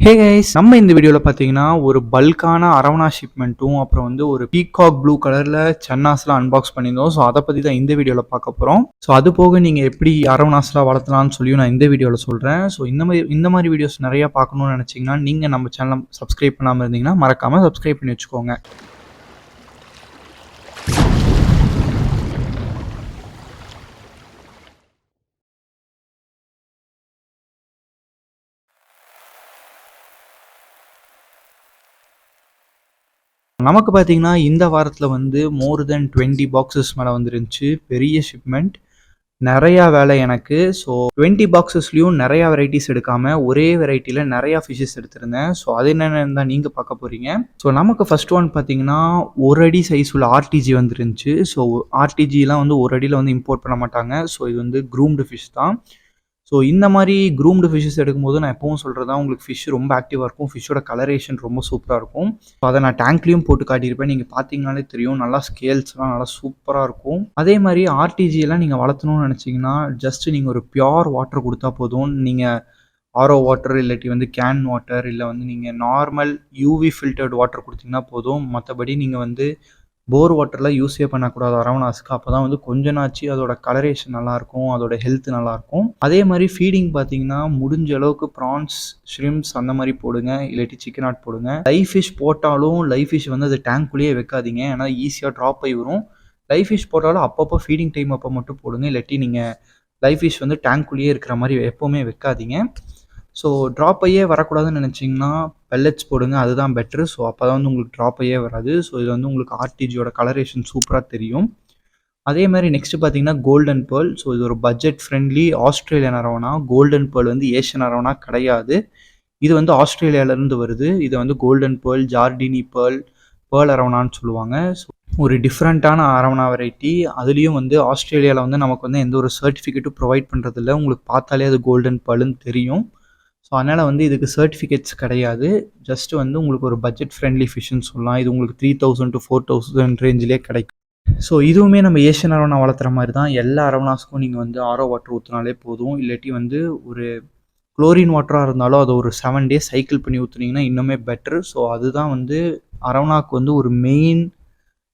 Hey guys, நம்ம இந்த வீடியோவில் பார்த்தீங்கன்னா ஒரு பல்கான அரவணா ஷிப்மெண்ட்டும் அப்புறம் வந்து ஒரு பீகாக் ப்ளூ கலரில் சன்னாஸ்லாம் அன்பாக்ஸ் பண்ணியிருந்தோம். ஸோ அதை பற்றி தான் இந்த வீடியோவில் பார்க்க போகிறோம். ஸோ அது போக நீங்கள் எப்படி அரவணாஸ்லாம் வளர்த்தலாம்னு சொல்லியும் நான் இந்த வீடியோவில் சொல்கிறேன். ஸோ இந்த மாதிரி வீடியோஸ் நிறையா பார்க்கணும்னு நினச்சிங்கன்னா நீங்கள் நம்ம சேனலை சப்ஸ்கிரைப் பண்ணாமல் இருந்தீங்கன்னா மறக்காமல் சப்ஸ்கிரைப் பண்ணி வச்சுக்கோங்க. நமக்கு பார்த்தீங்கன்னா இந்த வாரத்தில் வந்து மோர் தென் 20 பாக்ஸஸ் மேலே வந்துருந்துச்சு. பெரிய ஷிப்மெண்ட், நிறையா வேலை எனக்கு. ஸோ 20 பாக்ஸஸ்லேயும் நிறையா வெரைட்டிஸ் எடுக்காமல் ஒரே வெரைட்டியில் நிறையா ஃபிஷ்ஷஸ் எடுத்திருந்தேன். ஸோ அது என்னென்னு தான் நீங்கள் பார்க்க போகிறீங்க. ஸோ நமக்கு ஃபர்ஸ்ட் ஒன் பார்த்தீங்கன்னா ஒரு அடி சைஸ் உள்ள ஆர்டிஜி வந்துருந்துச்சு. ஸோ ஆர்டிஜிலாம் வந்து ஒரு அடியில் வந்து இம்போர்ட் பண்ண மாட்டாங்க. ஸோ இது வந்து க்ரூம்டு ஃபிஷ் தான். ஸோ இந்த மாதிரி க்ரூம்டு ஃபிஷ்ஷஸ் எடுக்கும்போது நான் எப்பவும் சொல்கிறது தான், உங்களுக்கு ஃபிஷ் ரொம்ப ஆக்டிவாக இருக்கும், ஃபிஷ்ஷோட கலரேஷன் ரொம்ப சூப்பராக இருக்கும். ஸோ அதை நான் டேங்க்லேயும் போட்டு காட்டியிருப்பேன், நீங்கள் பார்த்தீங்கனாலே தெரியும். நல்லா ஸ்கேல்ஸ்லாம் நல்லா சூப்பராக இருக்கும். அதே மாதிரி ஆர்டிஜியெல்லாம் நீங்கள் வளர்த்தணும்னு நினச்சிங்கன்னா ஜஸ்ட் நீங்கள் ஒரு பியோர் வாட்டர் கொடுத்தா போதும். நீங்கள் ஆரோ வாட்டர் இல்லாட்டி வந்து கேன் வாட்டர் இல்லை வந்து நீங்கள் நார்மல் யூவி ஃபில்டர்டு வாட்டர் கொடுத்தீங்கன்னா போதும். மற்றபடி நீங்கள் வந்து போர் வாட்டர்லாம் யூஸே பண்ணக்கூடாது அரவணாஸ்க்கு. அப்போ தான் வந்து கொஞ்ச நாச்சு அதோட கலரேஷன் நல்லாயிருக்கும், அதோட ஹெல்த் நல்லாயிருக்கும். அதே மாதிரி ஃபீடிங் பார்த்தீங்கன்னா முடிஞ்ச அளவுக்கு ப்ரான்ஸ், ஷ்ரிம்ப்ஸ் அந்த மாதிரி போடுங்க, இல்லாட்டி சிக்கன் ஆட் போடுங்க. லைவ் ஃபிஷ் போட்டாலும் லைவ் ஃபிஷ் வந்து அது டேங்க்குள்ளேயே வைக்காதீங்க, ஏன்னா ஈஸியாக ட்ராப் ஆகி வரும். லைவ் ஃபிஷ் போட்டாலும் அப்பப்போ ஃபீடிங் டைம் அப்போ மட்டும் போடுங்க, இல்லாட்டி நீங்கள் லைவ் ஃபிஷ் வந்து டேங்க்குள்ளேயே இருக்கிற மாதிரி எப்போவுமே வைக்காதீங்க. ஸோ ட்ராப் ஐயே வரக்கூடாதுன்னு நினச்சிங்கன்னா பெல்லட்ஸ் போடுங்க, அதுதான் பெட்ரு. ஸோ அப்போ தான் வந்து உங்களுக்கு ட்ராப் ஐயே வராது. ஸோ இது வந்து உங்களுக்கு ஆர்டிஜியோட கலரேஷன் சூப்பராக தெரியும். அதே மாதிரி நெக்ஸ்ட்டு பார்த்தீங்கன்னா கோல்டன் பேர்ல். ஸோ இது ஒரு budget friendly Australian arowana. Golden pearl வந்து ஏஷியன் அரவணா கிடையாது. இது வந்து ஆஸ்திரேலியாவிலேருந்து வருது. இதை வந்து கோல்டன் பேர்ல், ஜார்டினி பேர்ல், பேர்ல் அரவணான்னு சொல்லுவாங்க. ஸோ ஒரு டிஃப்ரெண்ட்டான அரவணா வெரைட்டி. அதுலேயும் வந்து ஆஸ்திரேலியாவில் வந்து நமக்கு வந்து எந்த ஒரு சர்டிஃபிகேட்டும் ப்ரொவைட் பண்ணுறதில்ல. உங்களுக்கு பார்த்தாலே அது கோல்டன் பேர்ல்னு தெரியும். ஸோ அதனால் வந்து இதுக்கு சர்டிஃபிகேட்ஸ் கிடையாது. ஜஸ்ட் வந்து உங்களுக்கு ஒரு பட்ஜெட் ஃப்ரெண்ட்லி ஃபிஷ்ஷுன்னு சொல்லலாம். இது உங்களுக்கு 3000 to 4000 ரேஞ்சிலே கிடைக்கும். ஸோ இதுவுமே நம்ம ஏஷியன் அரவணா வளர்த்துற மாதிரி தான். எல்லா அரவணாஸ்க்கும் நீங்கள் வந்து ஆரோ வாட்டர் ஊற்றினாலே போதும். இல்லாட்டி வந்து ஒரு குளோரின் வாட்டராக இருந்தாலும் அதை ஒரு 7 days சைக்கிள் பண்ணி ஊற்றுனீங்கன்னா இன்னுமே பெட்ரு. ஸோ அதுதான் வந்து அரவணாக்கு வந்து ஒரு மெயின்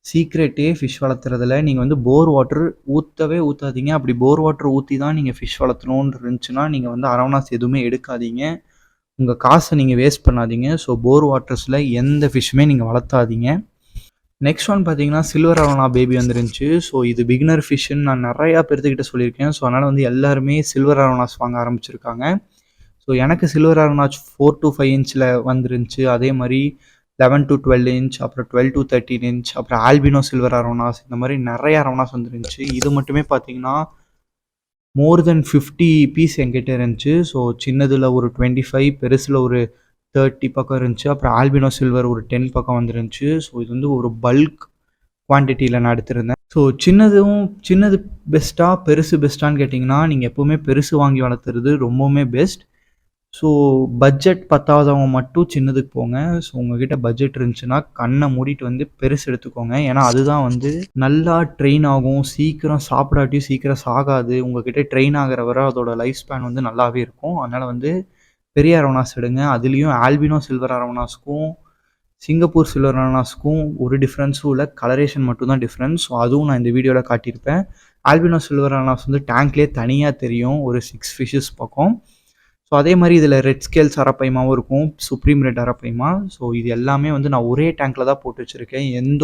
சீக்ரெட்டே ஃபிஷ் வளர்த்துறதுல. நீங்கள் வந்து போர் வாட்டர் ஊற்றவே ஊற்றாதீங்க. அப்படி போர் வாட்டர் ஊற்றி தான் நீங்கள் ஃபிஷ் வளர்த்தணுன்னு இருந்துச்சுன்னா நீங்கள் வந்து அரவணாஸ் எதுவுமே எடுக்காதீங்க. உங்கள் காசை நீங்கள் வேஸ்ட் பண்ணாதீங்க. ஸோ போர் வாட்டர்ஸில் எந்த ஃபிஷ்ஷுமே நீங்கள் வளர்த்தாதீங்க. நெக்ஸ்ட் ஒன் பார்த்தீங்கன்னா சில்வர் அரவணா பேபி வந்துருந்துச்சு. ஸோ இது பிகினர் ஃபிஷ்ஷுன்னு நான் நிறையா பேர்த்துக்கிட்ட சொல்லியிருக்கேன். ஸோ அதனால் வந்து எல்லாருமே சில்வர் அரவணாஸ் வாங்க ஆரம்பிச்சிருக்காங்க. ஸோ எனக்கு சில்வர் அரவணாஸ் 4 to 5 inch வந்துருந்துச்சு. அதே மாதிரி 11 to 12 inch, அப்புறம் 12 to 13 inch, அப்புறம் ஆல்பினோ சில்வர் அரவணாஸ், இந்த மாதிரி நிறைய அரவணாஸ் வந்துருந்துச்சு. இது மட்டுமே பார்த்தீங்கன்னா மோர் தென் 50 பீஸ் என்கிட்ட இருந்துச்சு. ஸோ சின்னதில் ஒரு 25, பெருசில் ஒரு 30 பக்கம் இருந்துச்சு. அப்புறம் ஆல்பினோ சில்வர் ஒரு 10 பக்கம் வந்துருந்துச்சு. ஸோ இது வந்து ஒரு பல்க் குவான்டிட்டியில் நான் எடுத்திருந்தேன். ஸோ சின்னது பெஸ்ட்டாக பெருசு பெஸ்ட்டான்னு கேட்டிங்கன்னா நீங்கள் எப்போவுமே பெருசு வாங்கி வளர்த்துறது ரொம்பவுமே பெஸ்ட். ஸோ பட்ஜெட் பத்தாதவங்க மட்டும் சின்னதுக்கு போங்க. ஸோ உங்ககிட்ட பட்ஜெட் இருந்துச்சுன்னா கண்ணை மூடிட்டு வந்து பெருசு எடுத்துக்கோங்க. ஏன்னா அதுதான் வந்து நல்லா ட்ரெயின் ஆகும், சீக்கிரம் சாப்பிடாட்டியும் சீக்கிரம் சாகாது. உங்ககிட்ட ட்ரெயின் ஆகிற வரை அதோட லைஃப் ஸ்பேன் வந்து நல்லாவே இருக்கும். அதனால் வந்து பெரிய அரவணாஸ் எடுங்க. அதுலேயும் ஆல்பினோ சில்வர் அரவணாஸ்க்கும் சிங்கப்பூர் சில்வர் அரவணாஸ்க்கும் ஒரு டிஃப்ரென்ஸும் இல்லை, கலரேஷன் மட்டும்தான் டிஃப்ரென்ஸ். ஸோ அதுவும் நான் இந்த வீடியோவில் காட்டியிருப்பேன். ஆல்பினோ சில்வர் அரவணாஸ் வந்து டேங்க்லேயே தனியாக தெரியும், ஒரு 6 ஃபிஷ்ஷஸ் பக்கம். ஸோ அதே மாதிரி இதில் ரெட் ஸ்கேல்ஸ் அரப்பைமாவும் இருக்கும், சுப்ரீம் ரெட் அரப்பைமா. ஸோ இது எல்லாமே வந்து நான் ஒரே டேங்க்கில் தான் போட்டு வச்சுருக்கேன். எந்த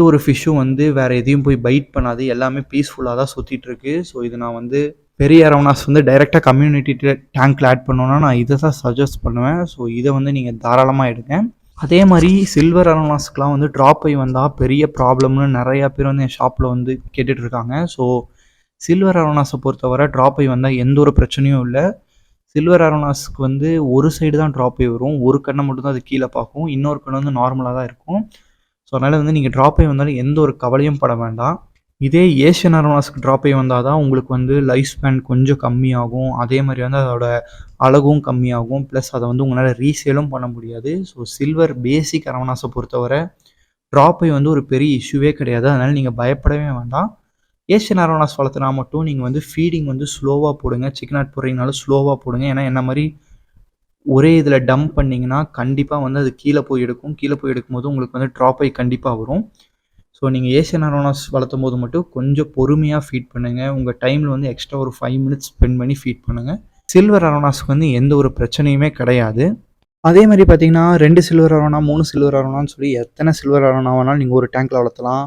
ஒரு ஃபிஷ்ஷும் வந்து வேறு எதையும் போய் பைட் பண்ணாது, எல்லாமே பீஸ்ஃபுல்லாக தான் சுற்றிட்டுருக்கு. ஸோ இது நான் வந்து பெரிய அரவணாஸ் வந்து டைரெக்டாக கம்யூனிட்டி டேங்க்கில் ஆட் பண்ணோன்னா நான் இதை தான் சஜஸ்ட் பண்ணுவேன். ஸோ இதை வந்து நீங்கள் தாராளமாக எடுங்க. அதே மாதிரி சில்வர் அரவணாஸ்க்குலாம் வந்து ட்ராப் ஆகி வந்தால் பெரிய ப்ராப்ளம்னு நிறையா பேர் வந்து என் ஷாப்பில் வந்து கேட்டுட்ருக்காங்க. ஸோ சில்வர் அரவணாஸை பொறுத்தவரை ட்ராப் ஆகி வந்தால் எந்த ஒரு பிரச்சனையும் இல்லை. சில்வர் அரவணாஸ்க்கு வந்து ஒரு சைடு தான் ட்ராப் ஆகி வரும், ஒரு கண்ணை மட்டும் தான் அது கீழே பார்க்கும், இன்னொரு கண்ணு வந்து நார்மலாக தான் இருக்கும். ஸோ அதனால் வந்து நீங்கள் ட்ராப் ஆகி வந்தாலும் எந்த ஒரு கவலையும் பட வேண்டாம். இதே ஏஷியன் அரவணாஸ்க்கு ட்ராப் ஆகி வந்தால் தான் உங்களுக்கு வந்து லைஃப் ஸ்பேன் கொஞ்சம் கம்மியாகும். அதே மாதிரி வந்து அதோட அழகும் கம்மியாகும். ப்ளஸ் அதை வந்து உங்களால் ரீசேலும் பண்ண முடியாது. ஸோ சில்வர் பேசிக் அரவணாஸை பொறுத்தவரை ட்ராப் ஆகி வந்து ஒரு பெரிய இஷ்யூவே கிடையாது. அதனால் நீங்கள் பயப்படவே வேண்டாம். ஏஷியன் அரவணாஸ் வளர்த்துனா மட்டும் நீங்கள் வந்து ஃபீடிங் வந்து ஸ்லோவாக போடுங்க. சிக்கன் ஆட் போடுறீங்கனாலும் ஸ்லோவாக போடுங்க. ஏன்னா என்ன மாதிரி ஒரே இதில் டம்ப் பண்ணிங்கன்னா கண்டிப்பாக வந்து அது கீழே போய் எடுக்கும். கீழே போய் எடுக்கும்போது உங்களுக்கு வந்து ட்ராப் ஆகி கண்டிப்பாக வரும். ஸோ நீங்கள் ஏசியன் அரோனாஸ் வளர்த்தும் போது மட்டும் கொஞ்சம் பொறுமையாக ஃபீட் பண்ணுங்கள். உங்கள் டைமில் வந்து எக்ஸ்ட்ரா ஒரு 5 மினிட்ஸ் ஸ்பெண்ட் பண்ணி ஃபீட் பண்ணுங்கள். சில்வர் அரோனாஸ்க்கு வந்து எந்த ஒரு பிரச்சனையுமே கிடையாது. அதே மாதிரி பார்த்தீங்கன்னா 2 சில்வர் அரோனா, 3 சில்வர் அரோனான்னு சொல்லி எத்தனை சில்வர் அரோனா வேணாலும் நீங்கள் ஒரு டேங்க்கில் வளர்த்தலாம்.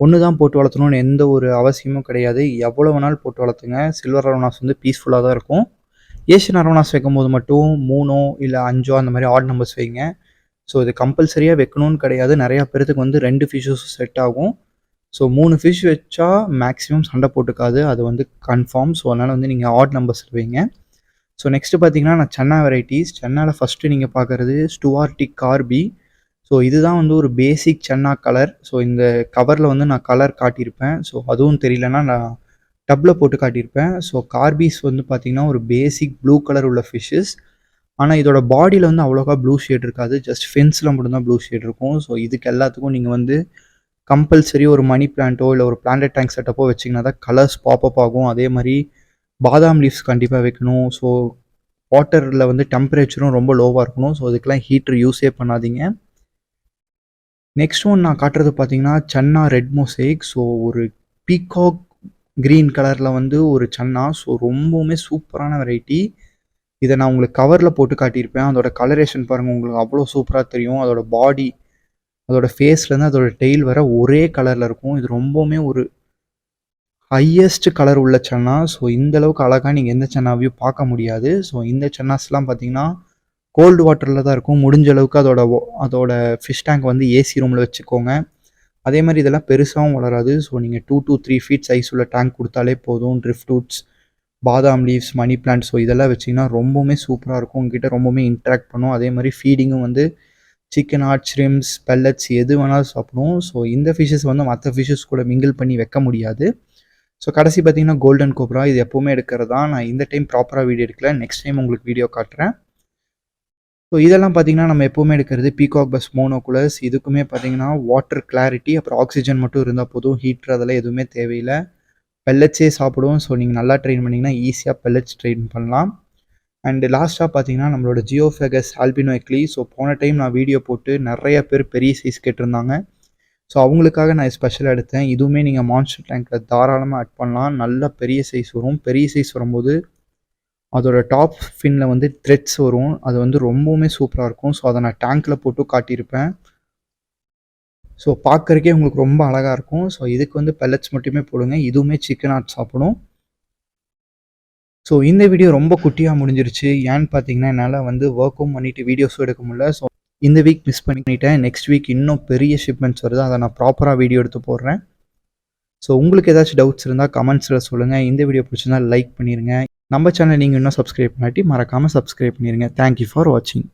ஒன்று தான் போட்டு வளர்த்தணும்னு எந்த ஒரு அவசியமும் கிடையாது. எவ்வளோ வேணாலும் போட்டு வளர்த்துங்க. சில்வர் அரோனாஸ் வந்து பீஸ்ஃபுல்லாக தான் இருக்கும். ஏசியன் அரோனாஸ் வைக்கும்போது மட்டும் 3ஓ இல்லை 5ஓ அந்த மாதிரி ஆட் நம்பர்ஸ் வைங்க. ஸோ இது கம்பல்சரியாக வைக்கணும்னு கிடையாது. நிறையா பேர்த்துக்கு வந்து 2 ஃபிஷ்ஷஸும் செட் ஆகும். ஸோ 3 ஃபிஷ் வச்சா மேக்ஸிமம் சண்டை போட்டுக்காது. அது வந்து கன்ஃபார்ம். ஸோ அதனால் வந்து நீங்கள் ஆட் நம்பர்ஸ் வைங்க. ஸோ நெக்ஸ்ட்டு பார்த்தீங்கன்னா நான் சன்னா வெரைட்டிஸ். சன்னாவில் ஃபஸ்ட்டு நீங்கள் பார்க்குறது ஸ்டுவார்டிக் கார்பி. ஸோ இதுதான் வந்து ஒரு பேசிக் சன்னா கலர். ஸோ இந்த கவரில் வந்து நான் கலர் காட்டியிருப்பேன். ஸோ அதுவும் தெரியலன்னா நான் டப்பில் போட்டு காட்டியிருப்பேன். ஸோ கார்பீஸ் வந்து பார்த்தீங்கன்னா ஒரு பேசிக் ப்ளூ கலர் உள்ள ஃபிஷ்ஷஸ். ஆனால் இதோட பாடியில் வந்து அவ்வளோக்கா ப்ளூ ஷேட் இருக்காது. ஜஸ்ட் ஃபின்ஸில் மட்டும்தான் ப்ளூ ஷேட் இருக்கும். ஸோ இதுக்கு எல்லாத்துக்கும் நீங்கள் வந்து கம்பல்சரி ஒரு மணி பிளான்ட்டோ இல்லை ஒரு பிளான்டட் டேங்க் செட்டப்போ வச்சிங்கன்னா தான் கலர்ஸ் பாப்அப் ஆகும். அதே மாதிரி பாதாம் லீவ்ஸ் கண்டிப்பாக வைக்கணும். ஸோ வாட்டரில் வந்து டெம்பரேச்சரும் ரொம்ப லோவாக இருக்கணும். ஸோ அதுக்கெலாம் ஹீட்ரு யூஸே பண்ணாதீங்க. நெக்ஸ்ட் ஒன் நான் காட்டுறது பார்த்தீங்கன்னா சன்னா ரெட் மொசைக். ஸோ ஒரு பீகாக் க்ரீன் கலரில் வந்து ஒரு சன்னா. ஸோ ரொம்பவுமே சூப்பரான வெரைட்டி. இதை நான் உங்களுக்கு கவரில் போட்டு காட்டியிருப்பேன். அதோட கலரேஷன் பாருங்கள், உங்களுக்கு அவ்வளோ சூப்பராக தெரியும். அதோட பாடி, அதோட ஃபேஸ்லேருந்து அதோட டெய்ல் வர ஒரே கலரில் இருக்கும். இது ரொம்பவுமே ஒரு ஹையஸ்ட் கலர் உள்ள சன்னா. ஸோ இந்தளவுக்கு அழகாக நீங்கள் எந்த சன்னாவையும் பார்க்க முடியாது. ஸோ இந்த சன்னாஸ்லாம் பார்த்தீங்கன்னா கோல்டு வாட்டரில் தான் இருக்கும். முடிஞ்ச அளவுக்கு அதோட ஃபிஷ் டேங்க் வந்து ஏசி ரூமில் வச்சுக்கோங்க. அதே மாதிரி இதெல்லாம் பெருசாகவும் வளராது. ஸோ நீங்கள் 2 to 3 ஃபீட் சைஸ் உள்ள டேங்க் கொடுத்தாலே போதும். ட்ரிஃப்ட் ரூட்ஸ், பாதாம் லீவ்ஸ், மணி பிளான்ட், ஸோ இதெல்லாம் வச்சிங்கன்னா ரொம்பவுமே சூப்பராக இருக்கும். உங்ககிட்ட ரொம்பவுமே இன்ட்ராக்ட் பண்ணும். அதே மாதிரி ஃபீடிங்கும் வந்து சிக்கன் ஆட், ஷ்ரிம்ப்ஸ், பெல்லட்ஸ் எது வேணாலும் சாப்பிடும். ஸோ இந்த ஃபிஷ்ஷஸ் வந்து மற்ற ஃபிஷ்ஷஸ் கூட மிங்கிள் பண்ணி வைக்க முடியாது. ஸோ கடைசி பார்த்தீங்கன்னா கோல்டன் கோப்ரா. இது எப்போவுமே எடுக்கிறது தான். நான் இந்த டைம் ப்ராப்பராக வீடியோ எடுக்கல. நெக்ஸ்ட் டைம் உங்களுக்கு வீடியோ காட்டுறேன். ஸோ இதெல்லாம் பார்த்தீங்கன்னா நம்ம எப்போவுமே எடுக்கிறது பீகாக் பஸ் மோனோகுலஸ். இதுக்குமே பார்த்தீங்கன்னா வாட்டர் கிளாரிட்டி அப்புறம் ஆக்சிஜன் மட்டும் இருந்தால் போதும். ஹீட்ரு அதெல்லாம் எதுவுமே தேவையில்லை. பெல்லட்ஸே சாப்பிடும். ஸோ நீங்கள் நல்லா ட்ரெயின் பண்ணிங்கன்னா ஈஸியாக பெல்லட்ஸ் ட்ரெயின் பண்ணலாம். அண்டு லாஸ்ட்டாக பார்த்தீங்கன்னா நம்மளோட ஜியோஃபேகஸ் ஆல்பினோ எக்லி. ஸோ போன டைம் நான் வீடியோ போட்டு நிறைய பேர் பெரிய சைஸ் கேட்டிருந்தாங்க. ஸோ அவங்களுக்காக நான் ஸ்பெஷலாக எடுத்தேன். இதுவுமே நீங்கள் மான்ஸ்டர் டேங்க்கில் தாராளமாக ஆட் பண்ணலாம். நல்ல பெரிய சைஸ் வரும். பெரிய சைஸ் வரும்போது அதோட டாப் ஃபின்னில் வந்து த்ரெட்ஸ் வரும். அது வந்து ரொம்பவுமே சூப்பராக இருக்கும். ஸோ அதை நான் டேங்க்கில் போட்டு காட்டியிருப்பேன். ஸோ பார்க்குறக்கே உங்களுக்கு ரொம்ப அழகாக இருக்கும். ஸோ இதுக்கு வந்து பெல்லட்ஸ் மட்டுமே போடுங்க. இதுவுமே சிக்கன் ஆட் சாப்பிடும். ஸோ இந்த வீடியோ ரொம்ப குட்டியாக முடிஞ்சிருச்சு. ஏன்னு பார்த்தீங்கன்னா என்னால் வந்து ஒர்க்கும் பண்ணிவிட்டு வீடியோஸும் எடுக்க முடியல. ஸோ இந்த வீக் மிஸ் பண்ணிட்டேன். நெக்ஸ்ட் வீக் இன்னும் பெரிய ஷிப்மெண்ட்ஸ் வருது. அதை நான் ப்ராப்பராக வீடியோ எடுத்து போடுறேன். ஸோ உங்களுக்கு ஏதாச்சும் டவுட்ஸ் இருந்தால் கமெண்ட்ஸில் சொல்லுங்கள். இந்த வீடியோ பிடிச்சிருந்தா லைக் பண்ணிடுங்க. நம்ம சேனல் நீங்கள் இன்னும் சப்ஸ்கிரைப் பண்ணாட்டி மறக்காமல் சப்ஸ்கிரைப் பண்ணிடுங்க. தேங்க்யூ ஃபார் வாட்சிங்.